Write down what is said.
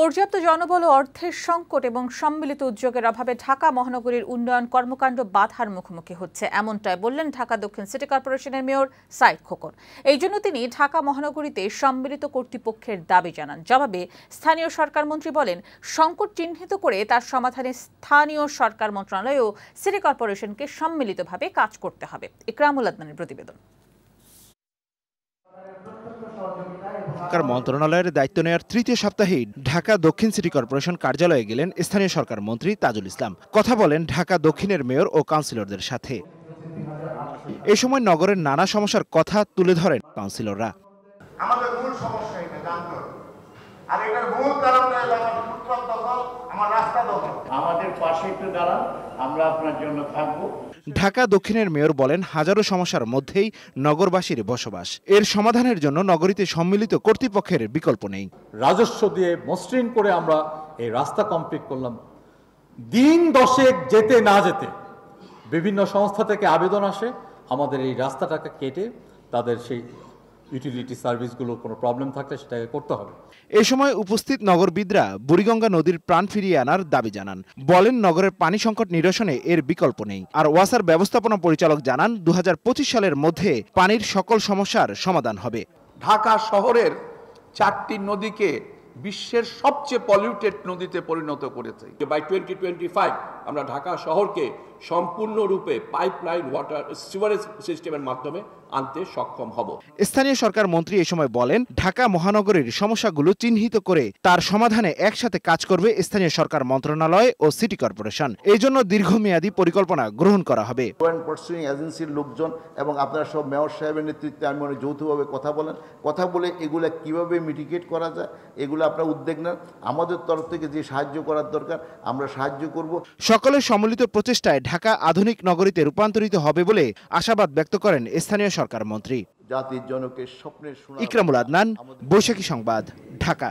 পর্যাপ্ত জনবল ও অর্থের সংকট এবং সম্মিলিত উদ্যোগের অভাবে ঢাকা মহানগরীর উন্নয়ন কর্মকাণ্ড বাধার মুখোমুখি হচ্ছে, এমনটাই বললেন ঢাকা দক্ষিণ সিটি কর্পোরেশনের মেয়র সাইদ খোকন। এই জন্য তিনি ঢাকা মহানগরীতে সম্মিলিত কর্তৃপক্ষের দাবি জানান। জবাবে স্থানীয় সরকার মন্ত্রী বলেন, সংকট চিহ্নিত করে তার সমাধানে স্থানীয় সরকার মন্ত্রণালয় ও সিটি কর্পোরেশনকে সম্মিলিতভাবে কাজ করতে হবে। ইকরামুল আদনানের প্রতিবেদন। সরকার মন্ত্রণালয়ের দায়িত্ব নেওয়ার তৃতীয় সপ্তাহেই ঢাকা দক্ষিণ সিটি কর্পোরেশন কার্যালয়ে গেলেন স্থানীয় সরকার মন্ত্রী তাজুল ইসলাম। কথা বলেন ঢাকা দক্ষিণের মেয়র ও কাউন্সিলরদের সাথে। এ সময় নগরের নানা সমস্যার কথা তুলে ধরেন কাউন্সিলররা। আমাদের মূল সমস্যা এটা জানতে হবে, আর এটার মূল কারণ হলো আমার ফুটপাত দখল, আমার রাস্তা দখল। আমাদের পাশে একটু দাঁড়ান, আমরা আপনার জন্য থাকবো। ঢাকা দক্ষিণের মেয়র বলেন, হাজারো সমস্যার মধ্যেই নগরবাসীর বসবাস। এর সমাধানের জন্য নগরীতে সম্মিলিত কর্তৃপক্ষের বিকল্প নেই। রাজস্ব দিয়ে মসৃণ করে আমরা এই রাস্তা কমপ্লিট করলাম। দিন 10 যেতে না যেতে বিভিন্ন সংস্থা থেকে আবেদন আসে আমাদের এই রাস্তাটাকে কেটে তাদের সেই ইউটিলিটি সার্ভিসগুলোর কোনো প্রবলেম থাকলে সেটাকে করতে হবে। এ সময় উপস্থিত নগরবিদরা বুড়িগঙ্গা নদীর প্রাণ ফিরিয়ে আনার দাবি জানান। বলেন, নগরের পানি সংকট নিরসনে এর বিকল্প নেই। আর ওয়াসার ব্যবস্থাপনা পরিচালক জানান, 2025 সালের মধ্যে পানির সকল সমস্যার সমাধান হবে। ঢাকা শহরের 4টি নদীকে বিশ্বের সবচেয়ে পলিউটেড নদীতে পরিণত করেছে। বাই 2025 আমরা ঢাকা শহরকে সম্পূর্ণরূপে পাইপলাইন ওয়াটার সিওয়ারেজ সিস্টেমের মাধ্যমে আনতে সক্ষম হব। স্থানীয় সরকার মন্ত্রী এ সময় বলেন, ঢাকা মহানগরীর সমস্যাগুলো চিহ্নিত করে তার সমাধানে একসাথে কাজ করবে স্থানীয় সরকার মন্ত্রণালয় ও সিটি কর্পোরেশন। এই জন্য দীর্ঘমেয়াদী পরিকল্পনা গ্রহণ করা হবে। এজেন্সির লোকজন এবং আপনারা সব মেয়র সাহেবের নেতৃত্বে আমি মনে যৌথভাবে কথা বলে এগুলা কিভাবে মিটিগেট করা যায় এগুলো আপনারা উদ্যোগ নেন। আমাদের তরফ থেকে যে সাহায্য করার দরকার আমরা সাহায্য করব। সকলের সম্মিলিত প্রচেষ্টায় ঢাকা আধুনিক নগরীতে রূপান্তরিত হবে বলে আশাবাদ ব্যক্ত করেন স্থানীয় সরকার মন্ত্রী। জাতির জনকের স্বপ্নের ইকরামুল আদনান, বৈশাখী সংবাদ, ঢাকা।